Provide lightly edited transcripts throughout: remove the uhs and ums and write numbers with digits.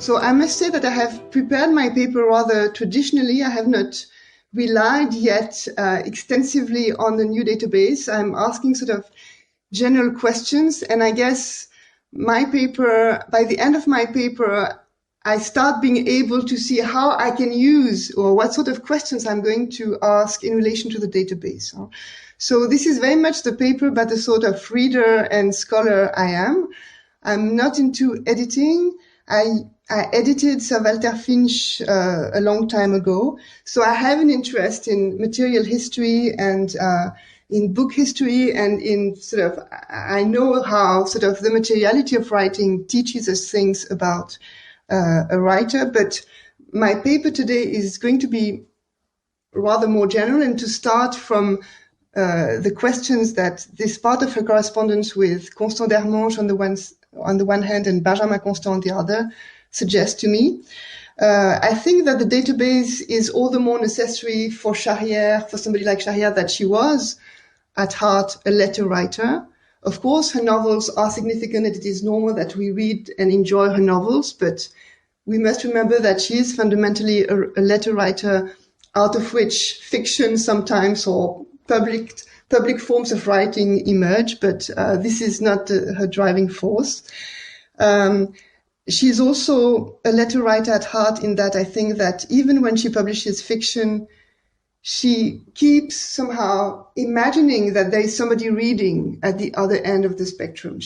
So I must say that I have prepared my paper rather traditionally. I have not relied yet extensively on the new database. I'm asking sort of general questions, and I guess my paper, by the end of my paper, I start being able to see how I can use or what sort of questions I'm going to ask in relation to the database. So this is very much the paper about the sort of reader and scholar I am. I'm not into editing. I edited Sir Walter Finch a long time ago. So I have an interest in material history and in book history and in sort of, I know how sort of the materiality of writing teaches us things about a writer, but my paper today is going to be rather more general and to start from the questions that this part of her correspondence with Constant d'Hermange on the one hand and Benjamin Constant on the other suggests to me. I think that the database is all the more necessary for Charrière, for somebody like Charrière, that she was at heart a letter writer. Of course, her novels are significant, and it is normal that we read and enjoy her novels, but we must remember that she is fundamentally a letter writer, out of which fiction sometimes or public forms of writing emerge, but this is not her driving force. She is also a letter writer at heart in that I think that even when she publishes fiction, she keeps somehow imagining that there is somebody reading at the other end of the spectrum.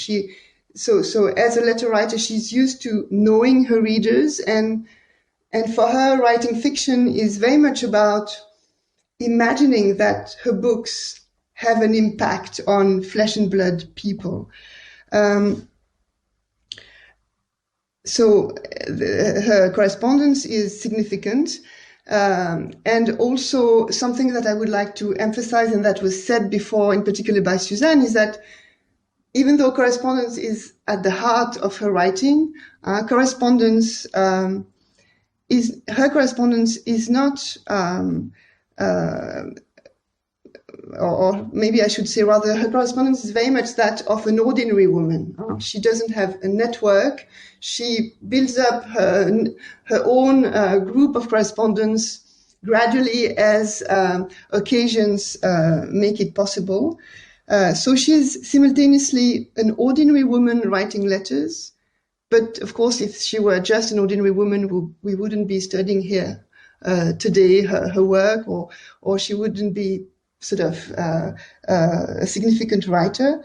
So as a letter writer, she's used to knowing her readers, and for her, writing fiction is very much about imagining that her books have an impact on flesh and blood people. So her correspondence is significant. And also something that I would like to emphasize, and that was said before, in particular by Suzanne, is that even though correspondence is at the heart of her writing, her correspondence is not, or maybe I should say rather, her correspondence is very much that of an ordinary woman. She doesn't have a network. She builds up her own group of correspondence gradually as occasions make it possible. So she's simultaneously an ordinary woman writing letters. But of course, if she were just an ordinary woman, we wouldn't be studying here today her work, or she wouldn't be sort of a significant writer.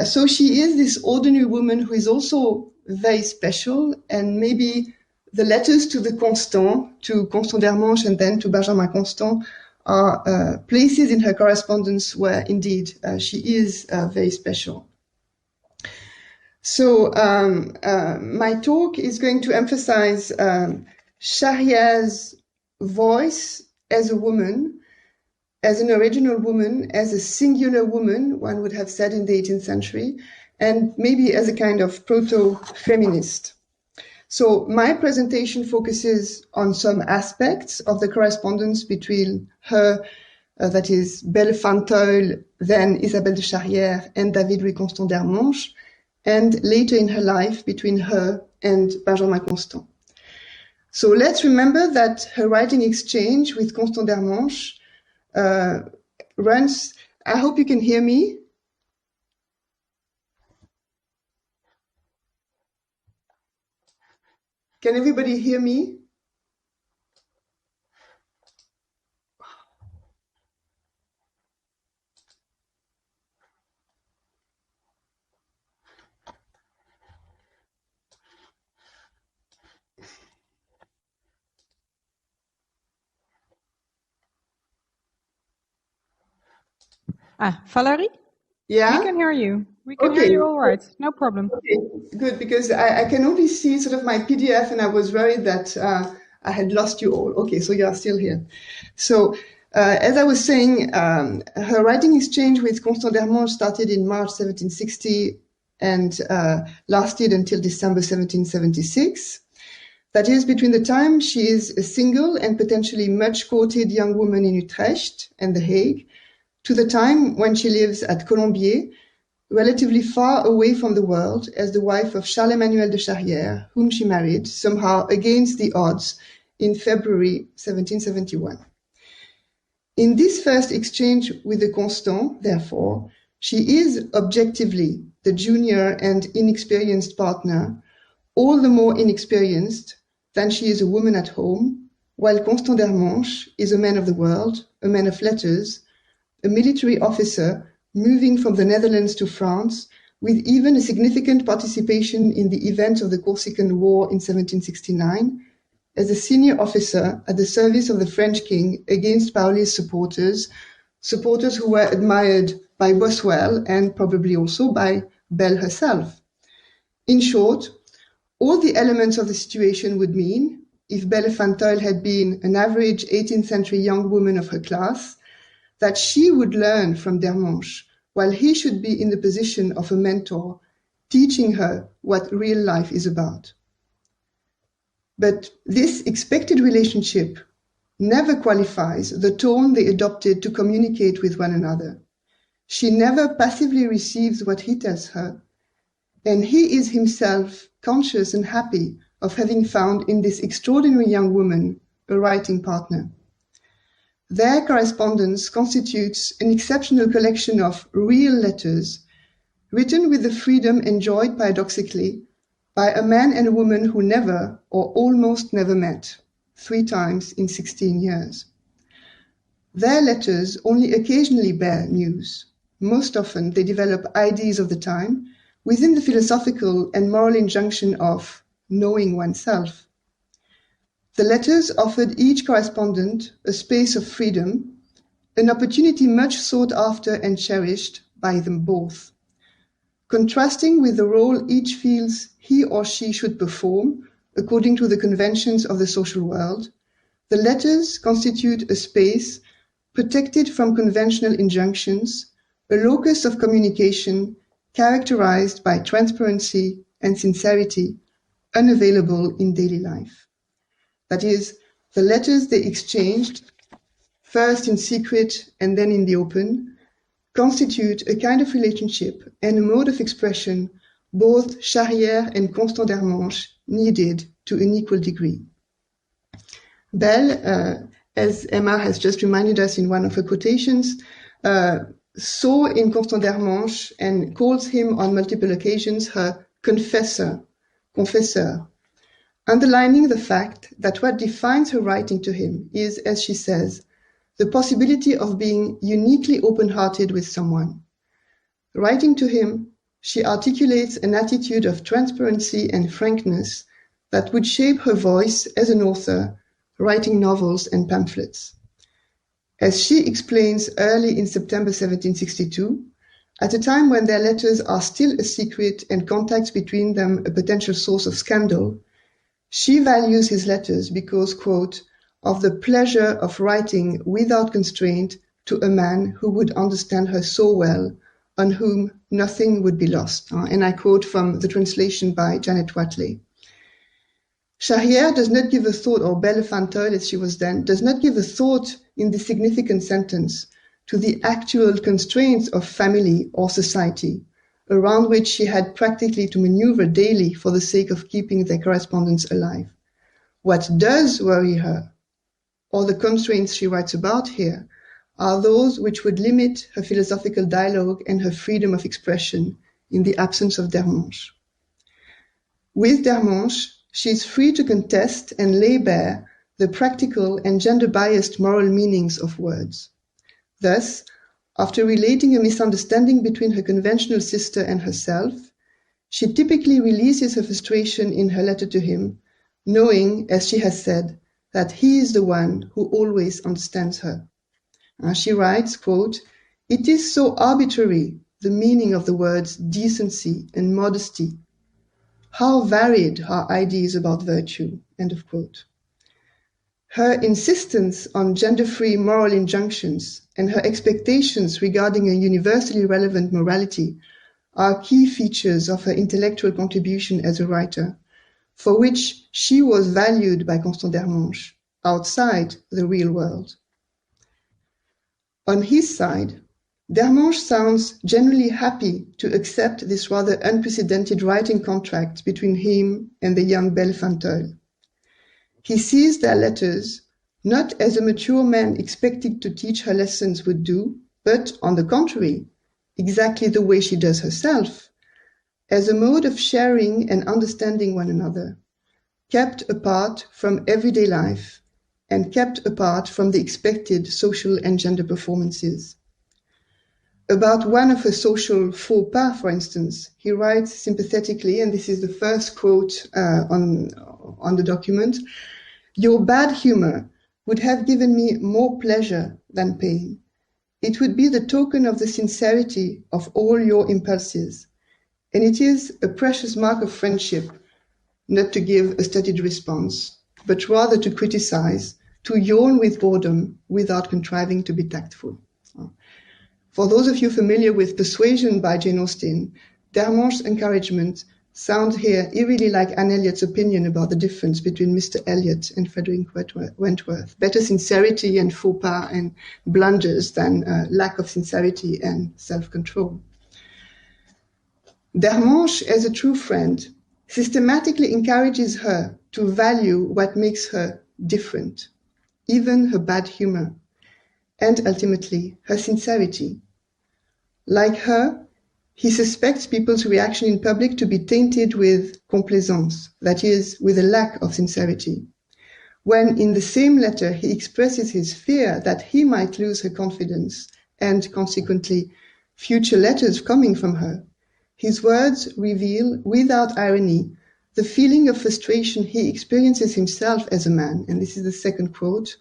So she is this ordinary woman who is also very special, and maybe the letters to the Constant, to Constant d'Hermange and then to Benjamin Constant, are places in her correspondence where indeed she is very special. So my talk is going to emphasize Charrière's voice as a woman, as an original woman, as a singular woman, one would have said in the 18th century, and maybe as a kind of proto-feminist. So my presentation focuses on some aspects of the correspondence between her, that is Belle Fanteuil, then Isabelle de Charrière, and David Louis Constant d'Hermange, and later in her life between her and Benjamin Constant. So let's remember that her writing exchange with Constant d'Hermange runs, I hope you can hear me. Can everybody hear me? Valerie? Yeah? We can hear you. We can hear you all right. No problem. Okay, good, because I can only see sort of my PDF, and I was worried that I had lost you all. Okay, so you are still here. So as I was saying, her writing exchange with Constant d'Hermange started in March 1760 and lasted until December 1776. That is, between the time she is a single and potentially much courted young woman in Utrecht and The Hague, to the time when she lives at Colombier, relatively far away from the world as the wife of Charles-Emmanuel de Charrière, whom she married somehow against the odds in February 1771. In this first exchange with the Constant, therefore, she is objectively the junior and inexperienced partner, all the more inexperienced than she is a woman at home, while Constant d'Hermanche is a man of the world, a man of letters, a military officer moving from the Netherlands to France, with even a significant participation in the events of the Corsican War in 1769, as a senior officer at the service of the French king against Pauli's supporters who were admired by Boswell and probably also by Belle herself. In short, all the elements of the situation would mean, if Belle Fanteuil had been an average 18th century young woman of her class, that she would learn from d'Hermanche, while he should be in the position of a mentor, teaching her what real life is about. But this expected relationship never qualifies the tone they adopted to communicate with one another. She never passively receives what he tells her, and he is himself conscious and happy of having found in this extraordinary young woman a writing partner. Their correspondence constitutes an exceptional collection of real letters, written with the freedom enjoyed paradoxically by a man and a woman who never or almost never met, 3 times in 16 years. Their letters only occasionally bear news. Most often they develop ideas of the time within the philosophical and moral injunction of knowing oneself. The letters offered each correspondent a space of freedom, an opportunity much sought after and cherished by them both. Contrasting with the role each feels he or she should perform according to the conventions of the social world, the letters constitute a space protected from conventional injunctions, a locus of communication characterized by transparency and sincerity, unavailable in daily life. That is, the letters they exchanged, first in secret and then in the open, constitute a kind of relationship and a mode of expression both Charrière and Constant d'Hermanche needed to an equal degree. Belle, as Emma has just reminded us in one of her quotations, saw in Constant d'Hermanche and calls him on multiple occasions her confessor, underlining the fact that what defines her writing to him is, as she says, the possibility of being uniquely open-hearted with someone. Writing to him, she articulates an attitude of transparency and frankness that would shape her voice as an author, writing novels and pamphlets. As she explains early in September 1762, at a time when their letters are still a secret and contacts between them a potential source of scandal, she values his letters because, quote, of the pleasure of writing without constraint to a man who would understand her so well, on whom nothing would be lost. And I quote from the translation by Janet Watley. Charrière does not give a thought, or Belle Fanteuil as she was then, does not give a thought in this significant sentence to the actual constraints of family or society, around which she had practically to maneuver daily for the sake of keeping their correspondence alive. What does worry her, or the constraints she writes about here, are those which would limit her philosophical dialogue and her freedom of expression in the absence of d'Hermanche. With d'Hermanche, she is free to contest and lay bare the practical and gender-biased moral meanings of words. Thus, after relating a misunderstanding between her conventional sister and herself, she typically releases her frustration in her letter to him, knowing, as she has said, that he is the one who always understands her. She writes, quote, "It is so arbitrary, the meaning of the words decency and modesty. How varied her ideas about virtue," end of quote. Her insistence on gender-free moral injunctions and her expectations regarding a universally relevant morality are key features of her intellectual contribution as a writer, for which she was valued by Constant d'Hermanche outside the real world. On his side, Dermanche sounds generally happy to accept this rather unprecedented writing contract between him and the young Belle Fanteuil. He sees their letters not as a mature man expected to teach her lessons would do, but on the contrary, exactly the way she does herself, as a mode of sharing and understanding one another, kept apart from everyday life and kept apart from the expected social and gender performances. About one of her social faux pas, for instance, he writes sympathetically, and this is the first quote on the document, "Your bad humor would have given me more pleasure than pain. It would be the token of the sincerity of all your impulses, and it is a precious mark of friendship not to give a studied response, but rather to criticize, to yawn with boredom without contriving to be tactful." For those of you familiar with Persuasion by Jane Austen, Dermanche's encouragement sounds here eerily like Anne Elliot's opinion about the difference between Mr. Elliot and Frederick Wentworth. Better sincerity and faux pas and blunders than lack of sincerity and self-control. Dermanche, as a true friend, systematically encourages her to value what makes her different, even her bad humor, and ultimately her sincerity. Like her, he suspects people's reaction in public to be tainted with complaisance, that is, with a lack of sincerity. When in the same letter he expresses his fear that he might lose her confidence and consequently future letters coming from her, his words reveal, without irony, the feeling of frustration he experiences himself as a man. And this is the second quote.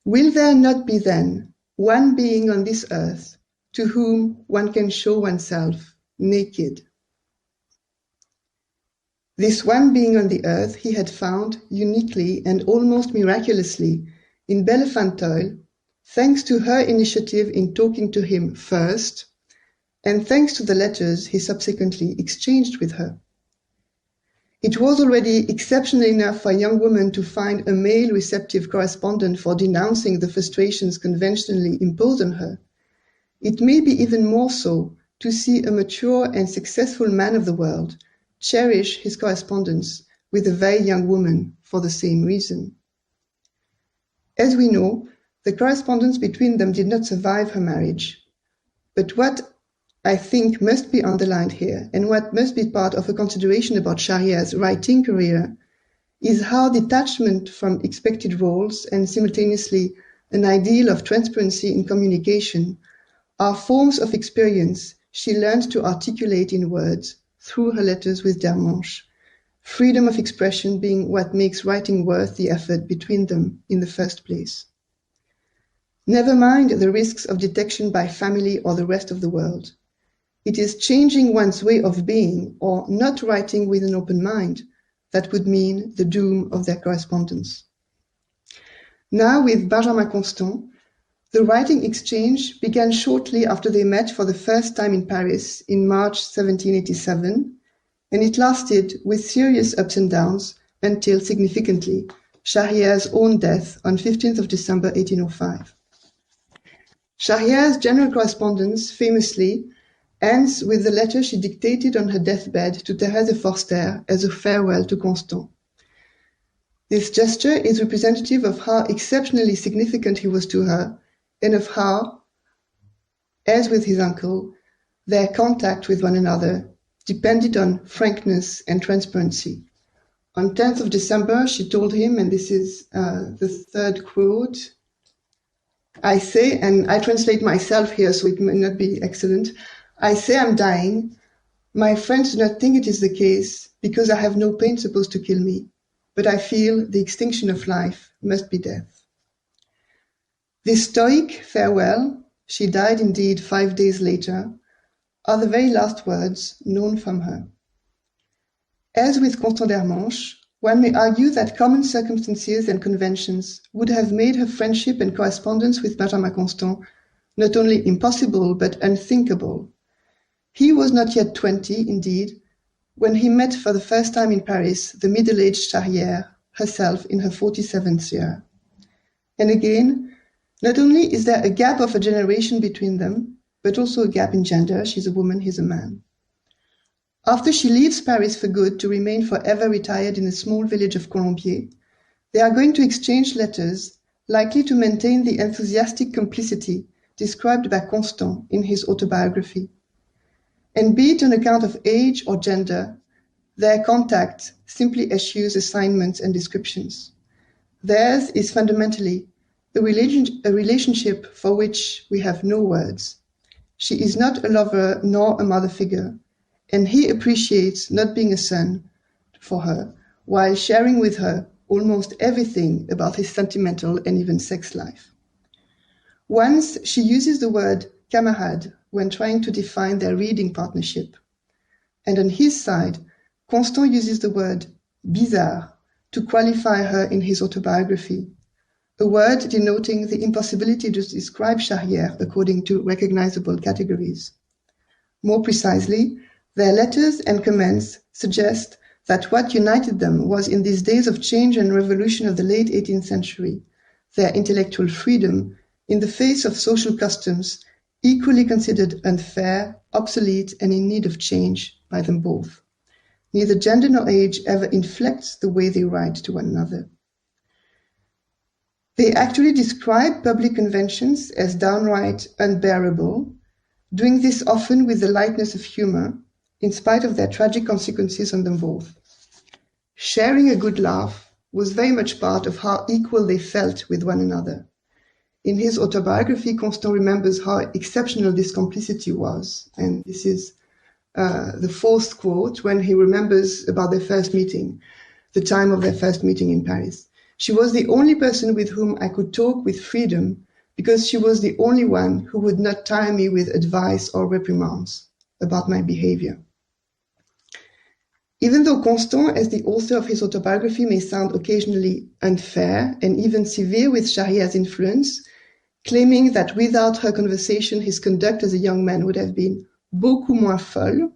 "Will there not be then one being on this earth to whom one can show oneself naked?" This one being on the earth he had found uniquely and almost miraculously in Belle Fanteuil, thanks to her initiative in talking to him first, and thanks to the letters he subsequently exchanged with her. It was already exceptional enough for a young woman to find a male receptive correspondent for denouncing the frustrations conventionally imposed on her. It may be even more so to see a mature and successful man of the world cherish his correspondence with a very young woman for the same reason. As we know, the correspondence between them did not survive her marriage. But what I think must be underlined here, and what must be part of a consideration about Charrière's writing career, is how detachment from expected roles and simultaneously an ideal of transparency in communication are forms of experience she learned to articulate in words through her letters with Dermanche, freedom of expression being what makes writing worth the effort between them in the first place. Never mind the risks of detection by family or the rest of the world. It is changing one's way of being or not writing with an open mind that would mean the doom of their correspondence. Now with Benjamin Constant, the writing exchange began shortly after they met for the first time in Paris in March 1787, and it lasted with serious ups and downs until, significantly, Charrière's own death on 15th of December 1805. Charrière's general correspondence famously ends with the letter she dictated on her deathbed to Thérèse Forster as a farewell to Constant. This gesture is representative of how exceptionally significant he was to her, and of how, as with his uncle, their contact with one another depended on frankness and transparency. On 10th of December, she told him, and this is the third quote, "I say," and I translate myself here so it may not be excellent, "I say I'm dying. My friends do not think it is the case because I have no pain supposed to kill me, but I feel the extinction of life must be death." This stoic farewell, she died indeed 5 days later, are the very last words known from her. As with Constant Dermanche, one may argue that common circumstances and conventions would have made her friendship and correspondence with Benjamin Constant not only impossible but unthinkable. He was not yet 20, indeed, when he met for the first time in Paris the middle-aged Charrière, herself in her 47th year. And again, Not only is there a gap of a generation between them, but also a gap in gender. She's a woman, he's a man. After she leaves Paris for good to remain forever retired in a small village of Colombier, they are going to exchange letters likely to maintain the enthusiastic complicity described by Constant in his autobiography. And be it on account of age or gender, their contact simply eschews assignments and descriptions. Theirs is fundamentally a relationship for which we have no words. She is not a lover nor a mother figure, and he appreciates not being a son for her, while sharing with her almost everything about his sentimental and even sex life. Once she uses the word camarade when trying to define their reading partnership. And on his side, Constant uses the word bizarre to qualify her in his autobiography, a word denoting the impossibility to describe Charrière according to recognizable categories. More precisely, their letters and comments suggest that what united them was, in these days of change and revolution of the late 18th century, their intellectual freedom in the face of social customs equally considered unfair, obsolete, and in need of change by them both. Neither gender nor age ever inflects the way they write to one another. They actually describe public conventions as downright unbearable, doing this often with the lightness of humor, in spite of their tragic consequences on them both. Sharing a good laugh was very much part of how equal they felt with one another. In his autobiography, Constant remembers how exceptional this complicity was, and this is the fourth quote when he remembers about their first meeting, the time of their first meeting in Paris. She was the only person with whom I could talk with freedom because she was the only one who would not tire me with advice or reprimands about my behavior. Even though Constant, as the author of his autobiography, may sound occasionally unfair and even severe with Charrière's influence, claiming that without her conversation his conduct as a young man would have been beaucoup moins folle,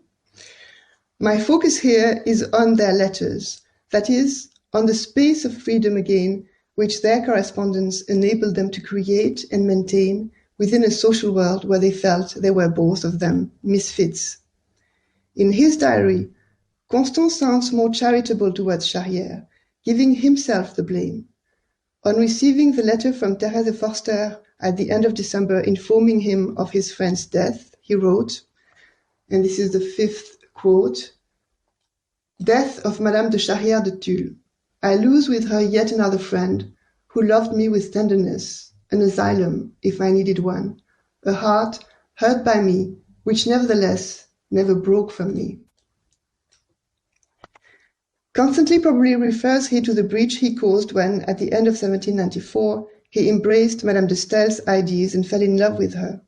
my focus here is on their letters, that is, on the space of freedom again, which their correspondence enabled them to create and maintain within a social world where they felt they were both of them misfits. In his diary, Constant sounds more charitable towards Charrière, giving himself the blame. On receiving the letter from Thérèse de Forster at the end of December informing him of his friend's death, he wrote, and this is the fifth quote, "Death of Madame de Charrière de Tulle. I lose with her yet another friend who loved me with tenderness, an asylum, if I needed one, a heart hurt by me, which nevertheless never broke from me." Constantly probably refers here to the breach he caused when, at the end of 1794, he embraced Madame de Staël's ideas and fell in love with her.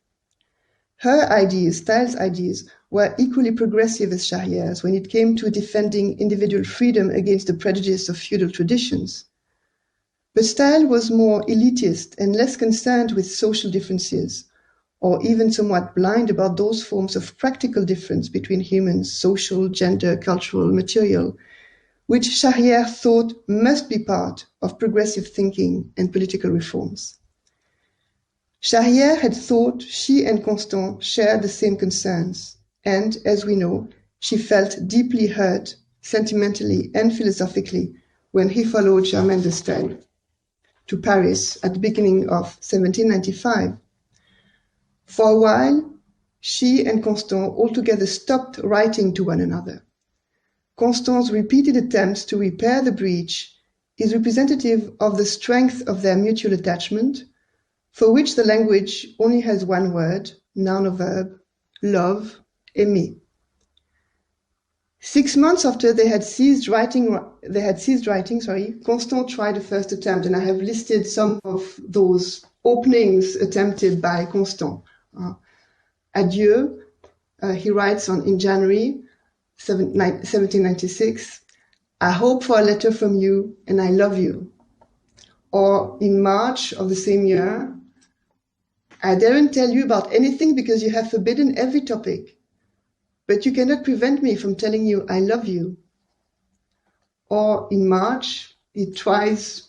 Her ideas, Staël's ideas, were equally progressive as Charrière's when it came to defending individual freedom against the prejudice of feudal traditions. But Staël was more elitist and less concerned with social differences, or even somewhat blind about those forms of practical difference between humans, social, gender, cultural, material, which Charrière thought must be part of progressive thinking and political reforms. Charrière had thought she and Constant shared the same concerns, and, as we know, she felt deeply hurt, sentimentally and philosophically, when he followed Germaine de Staël to Paris at the beginning of 1795. For a while, she and Constant altogether stopped writing to one another. Constant's repeated attempts to repair the breach is representative of the strength of their mutual attachment, for which the language only has one word, noun or verb, love, aimer. 6 months after they had ceased writing, Constant tried a first attempt, and I have listed some of those openings attempted by Constant. Adieu, he writes in January 1796, "I hope for a letter from you and I love you." Or in March of the same year, "I daren't tell you about anything because you have forbidden every topic, but you cannot prevent me from telling you I love you." Or in March, he tries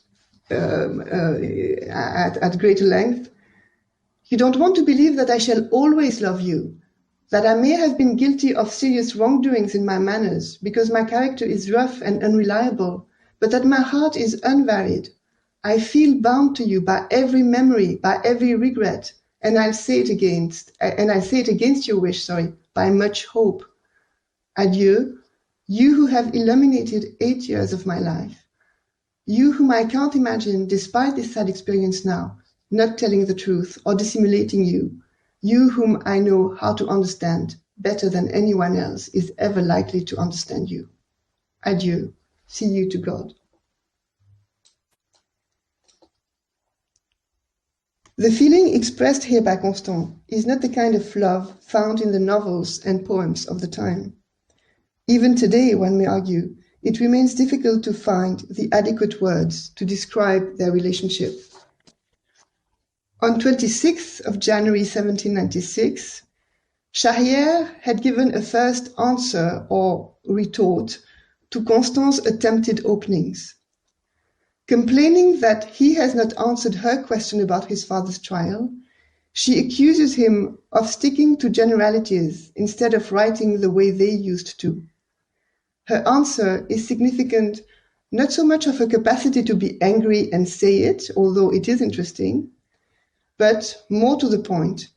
at greater length, You don't want to believe that I shall always love you, that I may have been guilty of serious wrongdoings in my manners, because my character is rough and unreliable, but that my heart is unvaried. I feel bound to you by every memory, by every regret, and I say it against your wish, by much hope. Adieu, you who have illuminated 8 years of my life. You whom I can't imagine, despite this sad experience now, not telling the truth or dissimulating you. You whom I know how to understand better than anyone else is ever likely to understand you. Adieu. See you to God. The feeling expressed here by Constant is not the kind of love found in the novels and poems of the time. Even today, one may argue, it remains difficult to find the adequate words to describe their relationship. On 26th of January 1796, Charrière had given a first answer or retort to Constant's attempted openings. Complaining that he has not answered her question about his father's trial, she accuses him of sticking to generalities instead of writing the way they used to. Her answer is significant not so much of her capacity to be angry and say it, although it is interesting, but more to the point,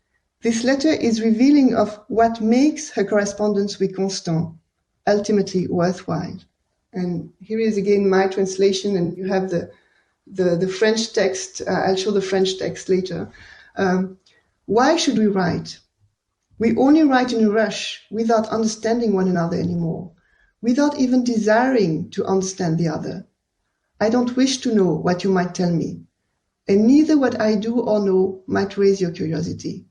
this letter is revealing of what makes her correspondence with Constant ultimately worthwhile. And here is again my translation, and you have the French text. I'll show the French text later. Why should we write? We only write in a rush without understanding one another anymore, without even desiring to understand the other. I don't wish to know what you might tell me, and neither what I do or know might raise your curiosity.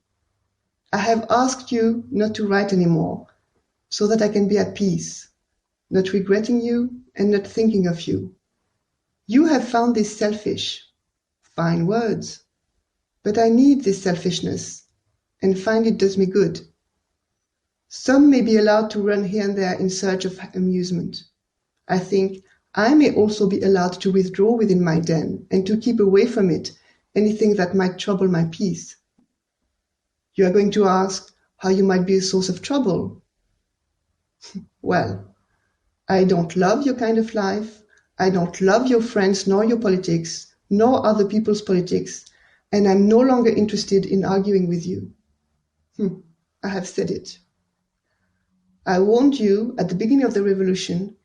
I have asked you not to write anymore, so that I can be at peace, not regretting you and not thinking of you. You have found this selfish. Fine words. But I need this selfishness, and find it does me good. Some may be allowed to run here and there in search of amusement. I think I may also be allowed to withdraw within my den and to keep away from it anything that might trouble my peace. You are going to ask how you might be a source of trouble. Well, I don't love your kind of life. I don't love your friends nor your politics, nor other people's politics, and I'm no longer interested in arguing with you. I have said it. I warned you at the beginning of the revolution,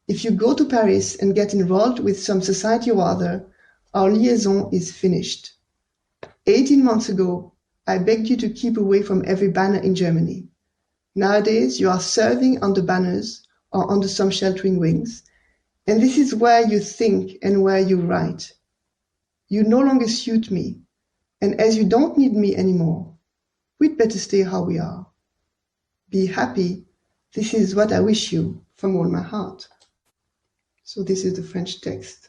if you go to Paris and get involved with some society or other, our liaison is finished. 18 months ago, I begged you to keep away from every banner in Germany. Nowadays, you are serving under banners or under some sheltering wings, and this is where you think and where you write. You no longer suit me, and as you don't need me anymore, we'd better stay how we are. Be happy. This is what I wish you from all my heart. So this is the French text.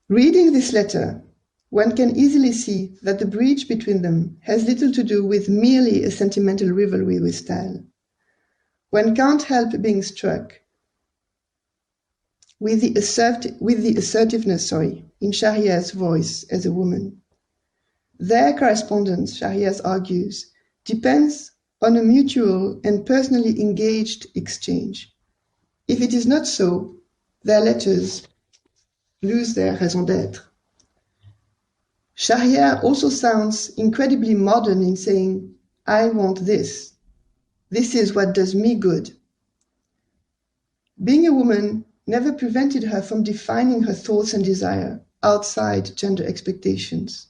Reading this letter, one can easily see that the breach between them has little to do with merely a sentimental rivalry with style. One can't help being struck with the assertiveness in Charrière's voice as a woman. Their correspondence, Charrière argues, depends on a mutual and personally engaged exchange. If it is not so, their letters lose their raison d'être. Charrière also sounds incredibly modern in saying, I want this. This is what does me good. Being a woman never prevented her from defining her thoughts and desire outside gender expectations.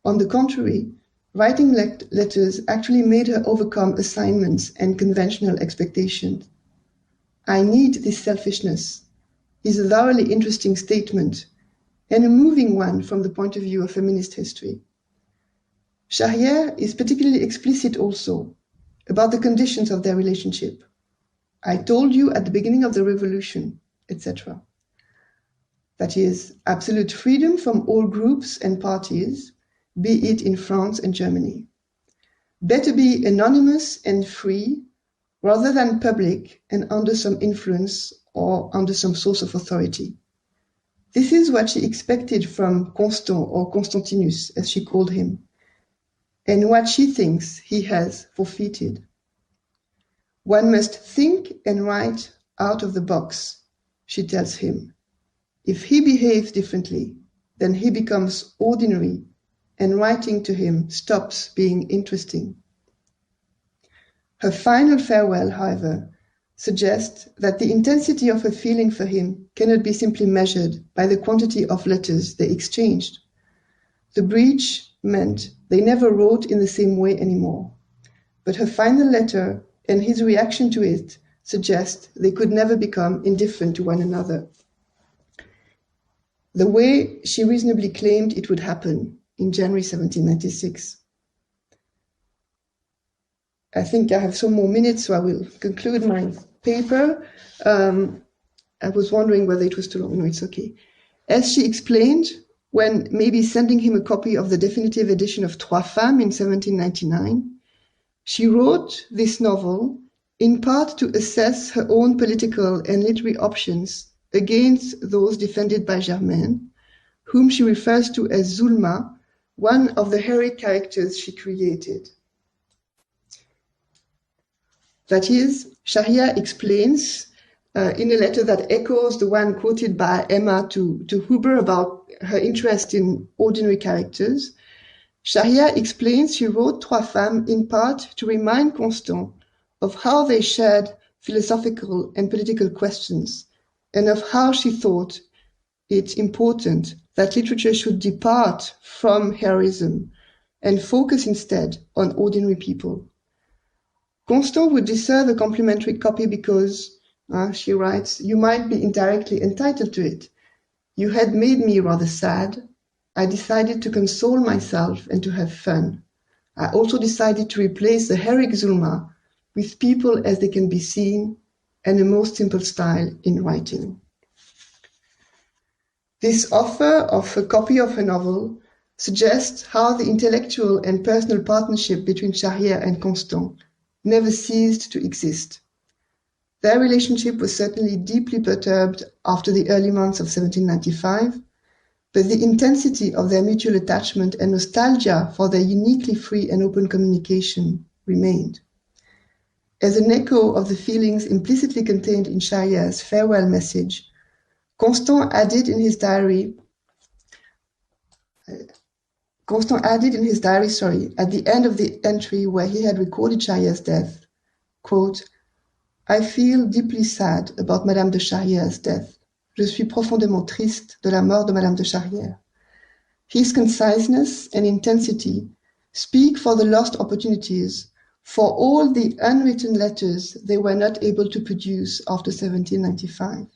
On the contrary, writing letters actually made her overcome assignments and conventional expectations. I need this selfishness is a thoroughly interesting statement and a moving one from the point of view of feminist history. Charrière is particularly explicit also about the conditions of their relationship. I told you at the beginning of the revolution, etc. That is, absolute freedom from all groups and parties, be it in France and Germany. Better be anonymous and free rather than public and under some influence or under some source of authority. This is what she expected from Constant, or Constantinus, as she called him, and what she thinks he has forfeited. One must think and write out of the box, she tells him. If he behaves differently, then he becomes ordinary, and writing to him stops being interesting. Her final farewell, however, suggests that the intensity of her feeling for him cannot be simply measured by the quantity of letters they exchanged. The breach meant they never wrote in the same way anymore, but her final letter and his reaction to it suggest they could never become indifferent to one another, the way she reasonably claimed it would happen in January 1796. I think I have some more minutes, so I will conclude my paper. I was wondering whether it was too long. No, it's okay. As she explained, when maybe sending him a copy of the definitive edition of Trois Femmes in 1799, she wrote this novel in part to assess her own political and literary options against those defended by Germaine, whom she refers to as Zulma, one of the heroic characters she created. That is, Charrière explains in a letter that echoes the one quoted by Emma to Huber about her interest in ordinary characters. Charrière explains she wrote Trois Femmes in part to remind Constant of how they shared philosophical and political questions, and of how she thought it important that literature should depart from heroism and focus instead on ordinary people. Constant would deserve a complimentary copy because, she writes, you might be indirectly entitled to it. You had made me rather sad. I decided to console myself and to have fun. I also decided to replace the heroic Zulma with people as they can be seen and a most simple style in writing. This offer of a copy of her novel suggests how the intellectual and personal partnership between Charrière and Constant never ceased to exist. Their relationship was certainly deeply perturbed after the early months of 1795, but the intensity of their mutual attachment and nostalgia for their uniquely free and open communication remained. As an echo of the feelings implicitly contained in Charrière's farewell message, Constant added in his diary, at the end of the entry where he had recorded Charrière's death, quote, I feel deeply sad about Madame de Charrière's death. Je suis profondément triste de la mort de Madame de Charrière. His conciseness and intensity speak for the lost opportunities, for all the unwritten letters they were not able to produce after 1795.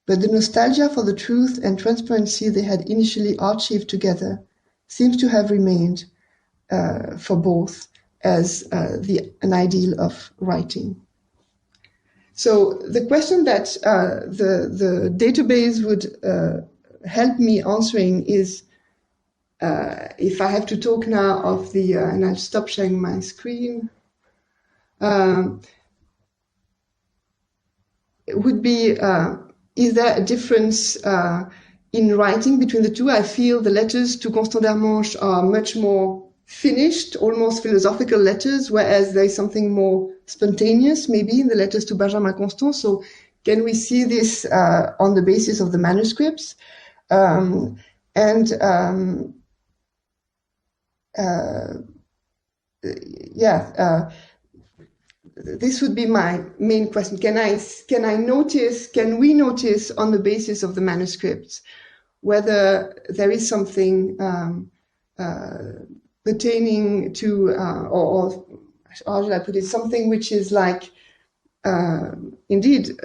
But the nostalgia for the truth and transparency they had initially archived together seems to have remained for both as an ideal of writing. So the question that the database would help me answering is, if I have to talk now of the, and I'll stop sharing my screen, it would be, is there a difference in writing between the two? I feel the letters to Constant d'Armange are much more finished, almost philosophical letters, whereas there's something more spontaneous, maybe, in the letters to Benjamin Constant. So can we see this on the basis of the manuscripts? This would be my main question. Can we notice on the basis of the manuscripts whether there is something pertaining to, or how should I put it, something which is like, indeed,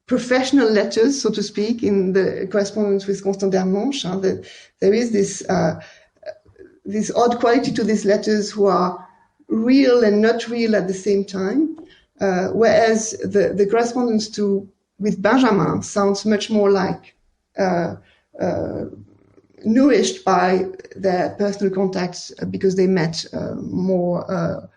professional letters, so to speak, in the correspondence with Constant d'Armange. There is this odd quality to these letters who are real and not real at the same time, whereas the correspondence with Benjamin sounds much more like nourished by their personal contacts because they met more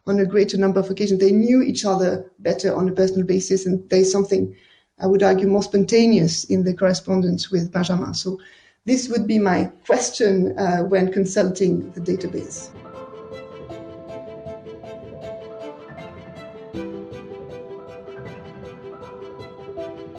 on a greater number of occasions. They knew each other better on a personal basis, and there's something I would argue, more spontaneous in the correspondence with Benjamin. So this would be my question when consulting the database.